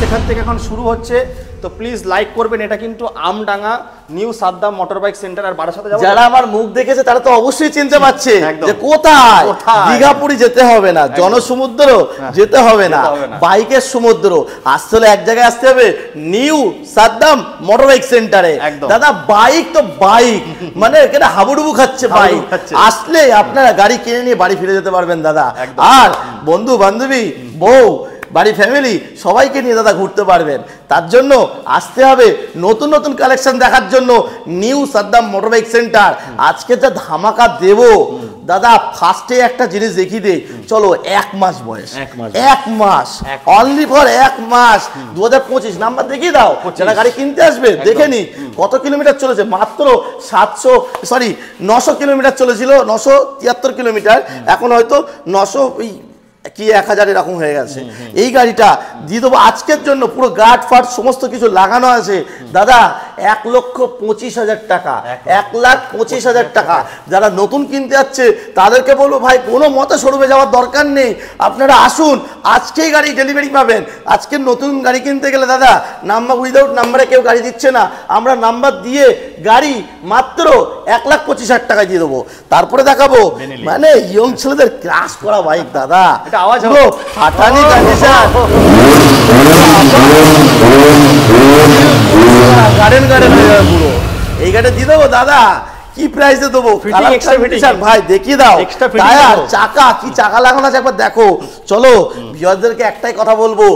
এখান থেকে এখন শুরু হচ্ছে, তো প্লিজ লাইক করবেন। এটা কিন্তু Amdanga new Saddam motorbike centre. আর বারাসাতে যাবো, যারা আমার মুখ দেখেছে তারা তো অবশ্যই চিনতে পারছে যে কোথায়। দীঘাপুরি যেতে হবে না, জনসমুদ্র যেতে হবে না, বাইকের সমুদ্র আসতে হলে এক জায়গায় আসতে হবে, নিউ সাদ্দাম মোটরবাইক সেন্টারে। দাদা বাইক তো বাইক, মানে এখানে হাবুডুবু খাচ্ছে বাইক। আসলে আপনারা গাড়ি কিনে নিয়ে বাড়ি ফিরে যেতে পারবেন দাদা। আর বন্ধু বান্ধবী, বউ, বাড়ি, ফ্যামিলি সবাইকে নিয়ে দাদা ঘুরতে পারবেন। তার জন্য আসতে হবে নতুন নতুন কালেকশন দেখার জন্য নিউ সাদ্দাম মোটরবাইক সেন্টার। আজকে যা ধামাকা দেব দাদা, ফার্স্টে একটা জিনিস দেখিয়ে দে। চলো, 1 মাস বয়স, 1 মাস, অনলি ফর 1 মাস, 2025 নাম্বার দেখিয়ে দাও। যারা গাড়ি কিনতে আসবে দেখে নি কত কিলোমিটার চলেছে। মাত্র 900 কিলোমিটার চলেছিল, 973 কিলোমিটার, এখন হয়তো 900 কি 1000 এরকম হয়ে গেছে। এই গাড়িটা দিয়ে দেবো আজকের জন্য, পুরো গার্ড ফাট সমস্ত কিছু লাগানো আছে দাদা, 1,25,000 টাকা, 1,25,000 টাকা। যারা নতুন কিনতে যাচ্ছে তাদেরকে বলবো ভাই কোনো মতে শোরুমে যাওয়ার দরকার নেই, আপনারা আসুন, আজকেই গাড়ি ডেলিভারি পাবেন। আজকে নতুন গাড়ি কিনতে গেলে দাদা নাম্বার, উইদাউট নাম্বারে কেউ গাড়ি দিচ্ছে না, আমরা নাম্বার দিয়ে গাড়ি মাত্র 1,25,000 টাকায় দিয়ে দেবো। তারপরে দেখাবো মানে ইয়ং ছেলেদের ক্রাশ করা বাইক দাদা, আওয়াজ হলো হাঁটানি কন্ডিশন, গার্ডেন গার্ডেন হয়ে যাবে পুরো। এই গাড়ি দিয়ে দেবো দাদা, কি প্রাইসে দেবো? ভাই দেখিয়ে দাও, টায়ার, চাকা, কি চাকা লাগানো আছে একবার দেখো। চলো ভিউয়ারদেরকে একটাই কথা বলবো,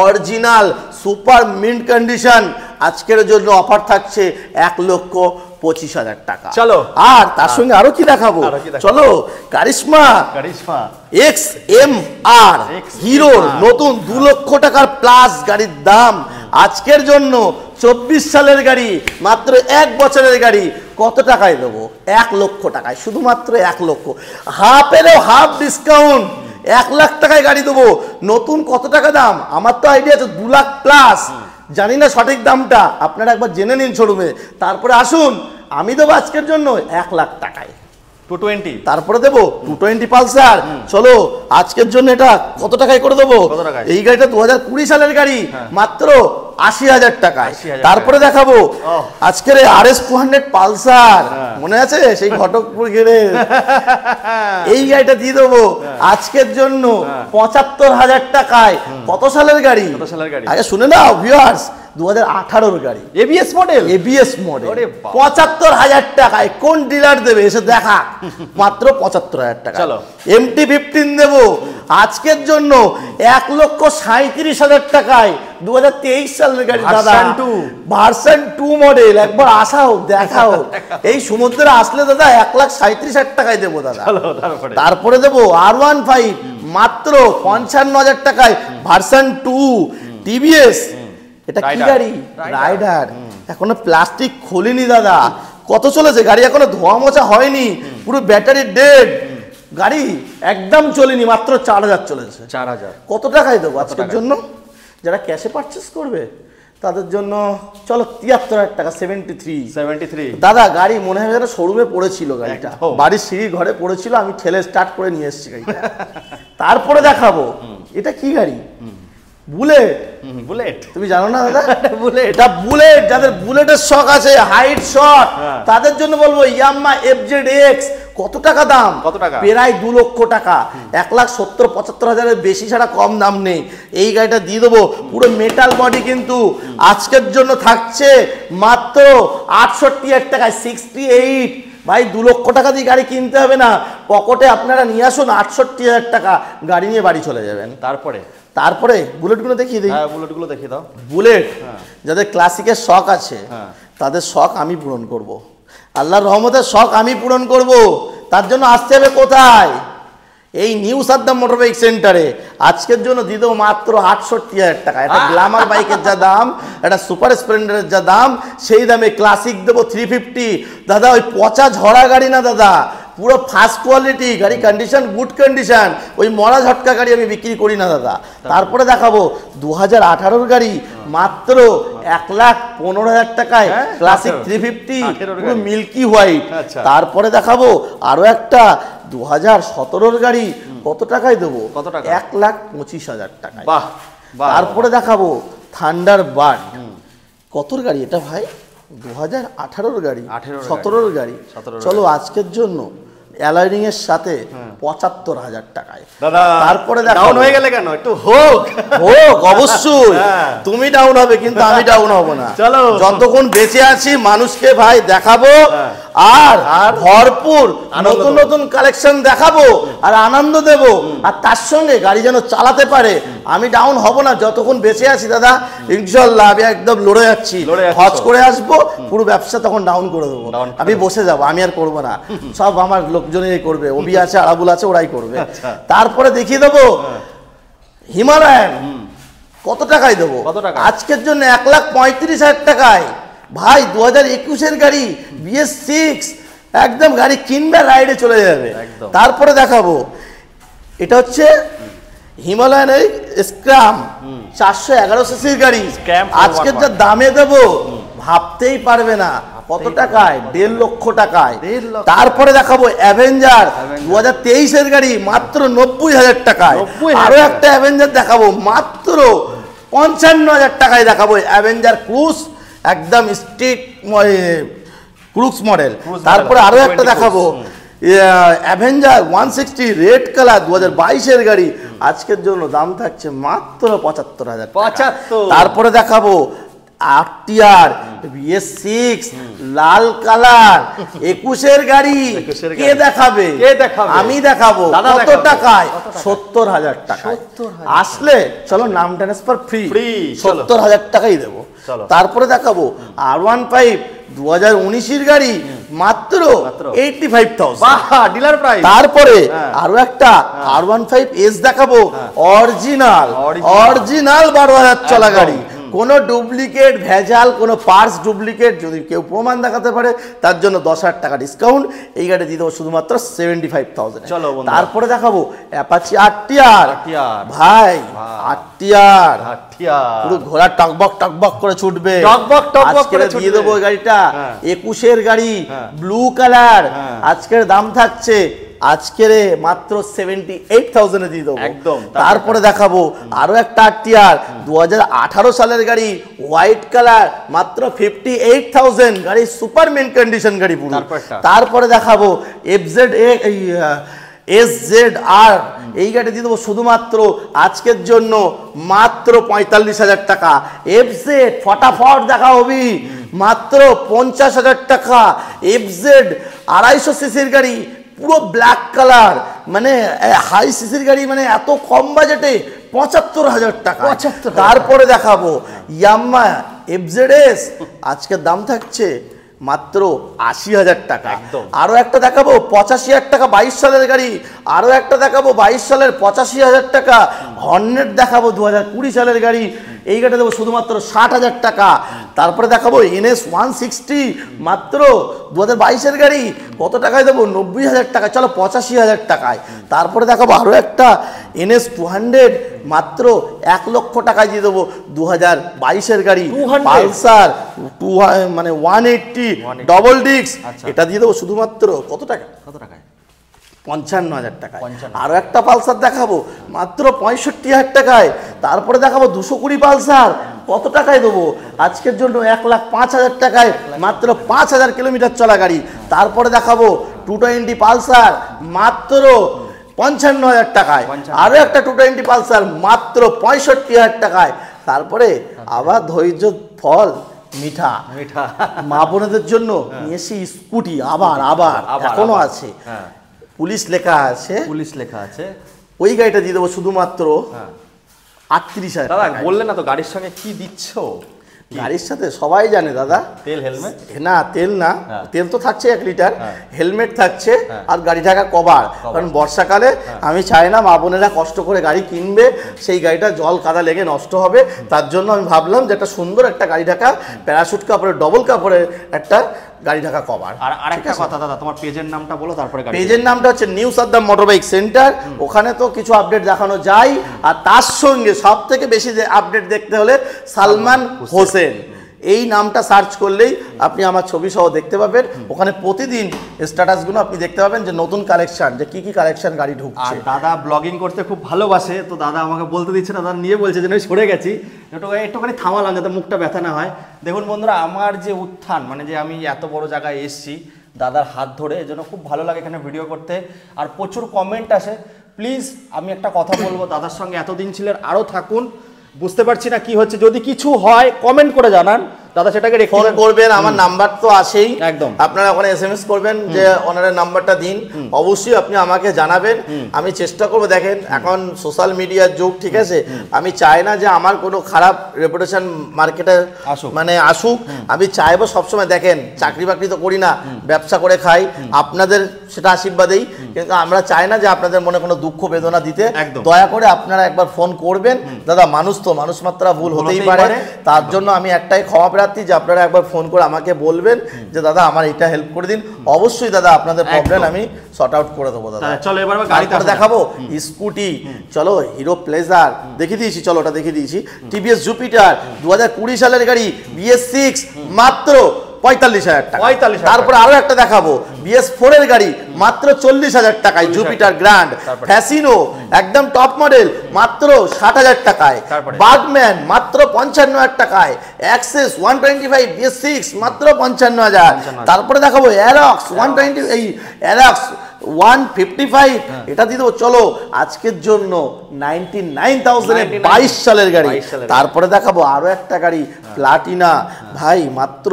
অরিজিনাল সুপার মিন্ট কন্ডিশন। আজকের জন্য অফার থাকছে 1,25,000 টাকা। চলো, আর তার সঙ্গে আরো কি দেখাবো? চলো, কারিশমা XMR হিরোর নতুন 2 লক্ষ টাকার প্লাস গাড়ির দাম। আজকের জন্য 24 সালের গাড়ি, মাত্র 1 বছরের গাড়ি, কত টাকায় দেবো? 1 লক্ষ টাকায়, শুধুমাত্র 1 লক্ষ, হাফেরও হাফ ডিসকাউন্ট, 1 লাখ টাকায় গাড়ি দেবো। নতুন কত টাকা দাম আমার তো আইডিয়া আছে, 2 লাখ প্লাস, জানি না সঠিক দামটা, আপনারা একবার জেনে নিন শোরুমে, তারপরে আসুন। আমি দেবো আজকের জন্য 1 লাখ টাকায় 220, তারপরে দেবো 220 পালসার। চলো আজকের জন্য এটা কত টাকায় করে দেবো? এই গাড়িটা 2020 সালের গাড়ি, মাত্র 80,000 টাকায়। তারপরে দেখাবো আজকের RS 200 পালসার, মনে আছে সেই ঘটকপুর ঘেরে, এই গাড়িটা দিয়ে দেবো আজকের জন্য 75,000 টাকায়। কত সালের গাড়ি? আগে শুনে নাও ভিউয়ার্স, 2018 গাড়ি, ABS মডেল, 75,000 টাকায়। কোন ডিলার দেবে এসে দেখা, মাত্র 75,000 টাকা। চলো, MT-15 দেবো আজকের জন্য 1,37,000 টাকায়, 2023 সালের গাড়ি দাদা, ভার্সন 2 মডেল। একবার আসাও, দেখাও, এই সমুদ্রে আসলে দাদা 1,37,000 টাকায় দেবো দাদা। তারপরে দেবো R15 মাত্র 55,000 টাকায়, ভার্সন 2 TVS। এটা কি গাড়ি? রাইডার। এখনো প্লাস্টিক খোলেনি দাদা, কত চলেছে গাড়ি, এখনো ধোয়া মোছা হয়নি, পুরো ব্যাটারি ডেড, গাড়ি একদম চলেনি, মাত্র 4,000 চলেছে। 4,000 কত টাকায় দেবো আজকের জন্য? যারা ক্যাশে পারচেস করবে তাদের জন্য চলো 73,000 টাকা, 73 দাদা। গাড়ি মনে হয় যেন শোরুমে পড়েছিল, গাড়িটা বাড়ির সিঁড়ি ঘরে পড়েছিল, আমি ঠেলে স্টার্ট করে নিয়ে এসেছি গাড়িটা। তারপরে দেখাবো এটা কি গাড়ি? বুলেট। তুমি জানো না দাদা? বুলেট, এটা বুলেট। যাদের বুলেটের শখ আছে, হাইট শট, তাদের জন্য বলবো ইয়ামাহা FZX। কত টাকা দাম? কত টাকা? প্রায় 2 লক্ষ টাকা, 1,70,000-75,000 বেশি ছাড়া কম দাম নেই। এই গাড়িটা দিয়ে দেবো, পুরো মেটাল বডি, কিন্তু আজকের জন্য থাকছে মাত্র 68,000 টাকায়, 68। ভাই 2 লক্ষ টাকা দিয়ে গাড়ি কিনতে হবে না, পকেটে আপনারা নিয়ে আসুন 68,000 টাকা, গাড়ি নিয়ে বাড়ি চলে যাবেন। তারপরে বুলেটগুলো দেখিয়ে দিই। বুলেটগুলো দেখিয়ে দাও। বুলেট যাদের ক্লাসিকের শখ আছে তাদের শখ আমি পূরণ করব, আল্লাহর রহমতের শখ আমি পূরণ করব। তার জন্য আসতে হবে কোথায়? এই নিউ সাদ্দাম মোটরবাইক সেন্টারে। আজকের জন্য দিয়ে দেবো মাত্র 68,000 টাকা। একটা গ্ল্যামার বাইকের যা দাম, একটা সুপার স্প্লেন্ডারের যা দাম, সেই দামে ক্লাসিক দেবো 350। দাদা ওই পচা ঝরা গাড়ি না দাদা, পুরো ফার্স্ট কোয়ালিটি গাড়ি, কন্ডিশন গুড কন্ডিশন, ওই মরা ঝটকা গাড়ি আমি বিক্রি করি না দাদা। তারপরে দেখাবো 2018 গাড়ি, মাত্র 1,15,000 টাকায়, ক্লাসিক 350, পুরো মিল্কি হোয়াইট। তারপরে দেখাবো আরো একটা 2017 গাড়ি, কত টাকায় দেবো? 1,25,000 টাকায়। তারপরে দেখাবো থান্ডারবার্ড কতর গাড়ি এটা ভাই? 2018 গাড়ি, 17 গাড়ি। চলো আজকের জন্য অ্যালাইনিং এর সাথে 75,000 টাকায়। দাদা তারপরে ডাউন হয়ে গেলে কেন? একটু হোক হোক অবশ্যই। তুমি ডাউন হবে কিন্তু আমি ডাউন হব না। চলো যতক্ষণ বেঁচে আছি মানুষকে ভাই দেখাবো আর ভরপুর নতুন নতুন কালেকশন দেখাবো আর আনন্দ দেব, আর তার সঙ্গে গাড়ি যেন চালাতে পারে। আমি ডাউন হব না যতক্ষণ বেঁচে আছি দাদা, ইনশাল্লাহ আমি একদম লড়ে যাচ্ছি, হজ করে আসবো, পুরো ব্যবসা তখন ডাউন করে দেবো। আমি বসে যাবো, আমি আর করবো না, সব আমার লোকজনই করবে, ওবি আছে আরাবুল আছে ওরাই করবে। তারপরে দেখিয়ে দেবো হিমালয়ান কত টাকায় দেবো আজকের জন্য 1,35,000 টাকায় ভাই। 2021-এর গাড়ি BS6 একদম গাড়ি কিনবে রাইডে চলে যাবে। তারপরে দেখাবো এটা হচ্ছে হিমালয়ানের স্ক্রাম 411 সিসির গাড়ি। আজকের যা দামে দেবো ভাবতেই পারবে না কত টাকায়, 1.5 লক্ষ টাকায়। তারপরে দেখাবো অ্যাভেঞ্জার 2023-এর গাড়ি মাত্র 90,000 টাকায়। আরো একটা অ্যাভেঞ্জার দেখাবো মাত্র 55,000 টাকায় দেখাবো, অ্যাভেঞ্জার ক্রুজ একদম স্ট্রিট ক্রুজ মডেল। তারপরে আরো একটা দেখাবো অ্যাভেঞ্জার 160 রেড কালার 2022-এর গাড়ি, আজকের জন্য দাম থাকছে মাত্র 75,000 টাকা। তারপরে দেখাবো আরটিআর BS6 লাল কালার 21-এর গাড়ি। কে দেখাবে? আমি দেখাবো। কত টাকায়? 70,000 টাকা। আসলে চলো নাম ট্রান্সফার ফ্রি, 70,000 টাকাই দেবো। তারপরে দেখাবো R15 2019-এর গাড়ি মাত্র 85,000 ডিলার প্রাইস। তারপরে আরো একটা R15S দেখাবো অরিজিনাল 12,000 চলা গাড়ি, কোনো ডুপ্লিকেট ভেজাল কোনো পার্টস ডুপ্লিকেট যদি কেউ প্রমাণ দেখাতে পারে তার জন্য 10,000 টাকা ডিসকাউন্ট। এই গাড়ি দিয়ে দেবো শুধুমাত্র 75,000। চলো তারপরে দেখাবো অ্যাপাচি আরটিআর ভাই, আরটিআর পুরো ঘোড়া টকবক টকবক করে ছুটবে। আজকের দিয়ে দেবো এই গাড়িটা 21-এর গাড়ি ব্লু কালার, আজকের দাম থাকছে আজকের মাত্র 78,000 দিয়ে দেবো একদম। তারপরে দেখাবো আরো একটা আরটিআর 2018 সালের গাড়ি হোয়াইট কালার মাত্র 58,000, গাড়ি সুপার মেন কন্ডিশন গাড়ি পুরো। তারপরে দেখাবো SZR, এই গাড়ি দিয়ে দেবো শুধুমাত্র আজকের জন্য মাত্র 45,000 টাকা। FZ ফটাফট দেখা হবি মাত্র 50,000 টাকা। FZ 250 সিসির গাড়ি পুরো ব্ল্যাক কালার, মানে হাই সিসির গাড়ি, মানে এত কম বাজেটে 75,000 টাকা। তারপরে দেখাবো ইয়াম্মা FZS, আজকের দাম থাকছে মাত্র 80,000 টাকা। আরো একটা দেখাবো 85,000 টাকা 22 সালের গাড়ি। আরো একটা দেখাবো 22 সালের 85,000 টাকা। হর্নেট দেখাবো 2020 সালের গাড়ি, এই গাড়িটা দেবো শুধুমাত্র 60,000 টাকা। তারপরে দেখাবো NS 160 মাত্র 2022-এর গাড়ি, কত টাকায় দেবো? 90,000 টাকা। চলো 85,000 টাকায়। তারপরে দেখাবো আরো একটা NS 200 মাত্র 1 লক্ষ টাকায় দিয়ে দেবো 2022-এর গাড়ি। পালসার মানে 180 ডবল ডিস্ক, এটা দিয়ে দেবো শুধুমাত্র কত টাকা? 55,000 টাকায়। আরো একটা পালসার দেখাবো মাত্র 65,000 টাকায়। তারপরে দেখাবো 220 পালসার, কত টাকায় দেবো? আজকের জন্য 1,05,000 টাকায়, মাত্র 5,000 কিলোমিটার চলা গাড়ি। তারপরে দেখাবো 220 পালসার মাত্র 55,000 টাকায়। আরো একটা 220 পালসার মাত্র 65,000 টাকায়। তারপরে আবার ধৈর্য ফল মিঠা মা বোনদের জন্য নিয়েছি স্কুটি, আবার এখনো আছে, পুলিশ লেখা আছে, ওই গাড়িটা দিয়ে দেবো শুধুমাত্র 38,000 টাকা। বললে না তো গাড়ির সঙ্গে কি দিচ্ছ? গাড়ির সাথে সবাই জানে দাদা, তেল হেলমেট না, তেল না, তেল তো থাকছে 1 লিটার, হেলমেট থাকছে আর গাড়ি ঢাকা কভার। কারণ বর্ষাকালে আমি চাই না মা বোনেরা কষ্ট করে গাড়ি কিনবে, সেই গাড়িটা জল কাদা লেগে নষ্ট হবে। তার জন্য আমি ভাবলাম যে একটা সুন্দর একটা গাড়ি ঢাকা প্যারাশুট কাপড়ের ডবল কাপড়ের একটা গাড়ি ঢাকা কভার। আর আরেকটা কথা দাদা, তোমার পেজের নামটা বলো, তারপরে পেজের নামটা হচ্ছে নিউ সাদ্দাম মোটরবাইক সেন্টার। ওখানে তো কিছু আপডেট দেখানো যায়, আর তার সঙ্গে সব থেকে বেশি আপডেট দেখতে হলে সালমান হোসেন, এই নামটা সার্চ করলেই আপনি আমার ছবি সহ দেখতে পাবেন। ওখানে প্রতিদিন স্ট্যাটাসগুলো আপনি দেখতে পাবেন যে নতুন কালেকশন, যে কি কি কালেকশন গাড়ি ঢুকছে। আর দাদা ব্লগিং করতে খুব ভালোবাসে, তো দাদা আমাকে বলতে দিচ্ছে না, দাদা নিয়ে বলছে যে আমি সরে গেছি, একটুখানি থামালাম যাতে মুখটা ব্যথা না হয়। দেখুন বন্ধুরা, আমার যে উত্থান, মানে যে আমি এত বড় জায়গায় এসেছি দাদার হাত ধরে, এজন্য খুব ভালো লাগে এখানে ভিডিও করতে। আর প্রচুর কমেন্ট আসে। প্লিজ আমি একটা কথা বলবো, দাদার সঙ্গে এতদিন ছিলেন, আরও থাকুন। বুঝতে পারছি না কি হচ্ছে, যদি কিছু হয় কমেন্ট করে জানান, দাদা সেটাকে ফোন করবেন। আমার নাম্বার তো আছেই, একদম আপনারা ওখানে SMS করবেন যে ওনারের নাম্বারটা দিন, অবশ্যই আপনি আমাকে জানাবেন। আমি চেষ্টা করবো, দেখেন এখন সোশ্যাল মিডিয়ার যুগ, ঠিক আছে, আমি চাই না যে আমার কোনো খারাপ রেপুটেশন মার্কেটে মানে আসুক। আমি চাইবো সবসময়, দেখেন চাকরি বাকরি তো করি না, ব্যবসা করে খাই, আপনাদের সেটা আশীর্বাদেই, কিন্তু আমরা চাই না যে আপনাদের মনে কোনো দুঃখ বেদনা দিতে। দয়া করে আপনারা একবার ফোন করবেন। দাদা মানুষ তো, মানুষ মাত্রা ভুল হতেই পারে, তার জন্য আমি একটাই ক্ষমা প্রার্থী যে আপনারা একবার ফোন করে আমাকে বলবেন যে দাদা আমার এটা হেল্প করে দিন। অবশ্যই দাদা আপনাদের প্রবলেম আমি সর্ট আউট করে দেবো। দাদা চলো এবার গাড়িটা দেখাবো, স্কুটি, চলো হিরো প্লেজার দেখিয়ে দিয়েছি, চলো ওটা দেখিয়ে দিয়েছি। টিভিএস জুপিটার 2020 সালের গাড়ি, BS6 মাত্র 45,000 টাকা। তারপরে আরো একটা দেখাবো, BS4 এর গাড়ি মাত্র 40,000 টাকায়, জুপিটার গ্র্যান্ড। ফ্যাসিনো একদম টপ মডেল মাত্র 60,000 টাকায়। বার্গম্যান মাত্র 55,000 টাকায়। অ্যাক্সেস 125 BS6 মাত্র 55,000। তারপরে দেখাবো অ্যারক্স 120, এই অ্যারক্স 155, এটা দিয়ে দেবো। চলো আজকের জন্য 99,000 এ 22 সালের গাড়ি। তারপরে দেখাবো আরো একটা গাড়ি, প্লাটিনা ভাই মাত্র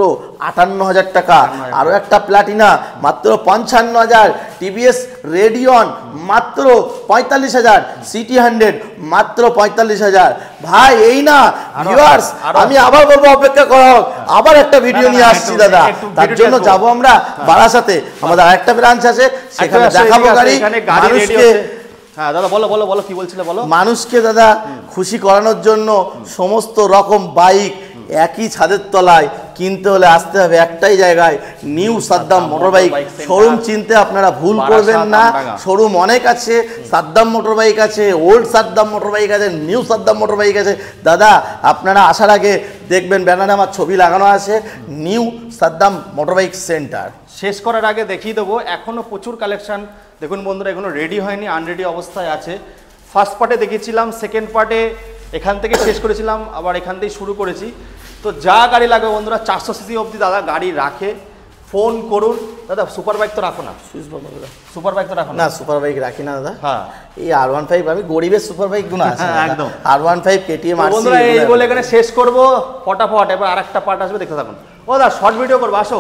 58,000 টাকা। আরো একটা প্লাটিনা মাত্র 55,000। টিভিএস রেডিয়ন মাত্র 45,000। সিটি 100 মাত্র 45,000। ভাই এই না ভিউয়ার্স, আমি আবার বলবো অপেক্ষা করো, আবার একটা ভিডিও নিয়ে আসছি দাদা। তার জন্য যাবো আমরা বারাসাতে, আমাদের আরেকটা ব্রাঞ্চ আছে, সেখানে দেখাবো গাড়ি মানুষকে। হ্যাঁ দাদা বলো বলো বলো, কি বলছিলে বলো। মানুষকে দাদা খুশি করানোর জন্য সমস্ত রকম বাইক একই ছাদের তলায় কিনতে হলে আসতে হবে একটাই জায়গায়, নিউ সাদ্দাম মোটরবাইক শোরুম। চিনতে আপনারা ভুল করবেন না, শোরুম অনেক আছে, সাদ্দাম মোটরবাইক আছে, ওল্ড সাদ্দাম মোটরবাইক আছে, নিউ সাদ্দাম মোটরবাইক আছে। দাদা আপনারা আসার আগে দেখবেন ব্যানারে আমার ছবি লাগানো আছে, নিউ সাদ্দাম মোটরবাইক সেন্টার। শেষ করার আগে দেখিয়ে দেবো, এখনও প্রচুর কালেকশন। দেখুন বন্ধুরা, এখনো রেডি হয়নি, আনরেডি অবস্থায় আছে। ফার্স্ট পার্টে দেখিয়েছিলাম, সেকেন্ড পার্টে এখান থেকে শেষ করেছিলাম, আবার এখান থেকেই শুরু করেছি। তো যা গাড়ি লাগবে বন্ধুরা 400 সিসি অবধি দাদা গাড়ি রাখে, ফোন করুন। দাদা সুপার বাইক তো রাখো না? সুপার বাইক তো রাখো না? সুপার বাইক রাখি না দাদা। হ্যাঁ, এই R15, আমি গরিবের সুপার বাইক গুলো আছে একদম। R15 KTM বন্ধুরা এই বলে এখানে শেষ করবো ফটাফট। এবার আরেকটা পার্ট আসবে, দেখতে থাকুন। ও দা শর্ট ভিডিও করবো, আসো।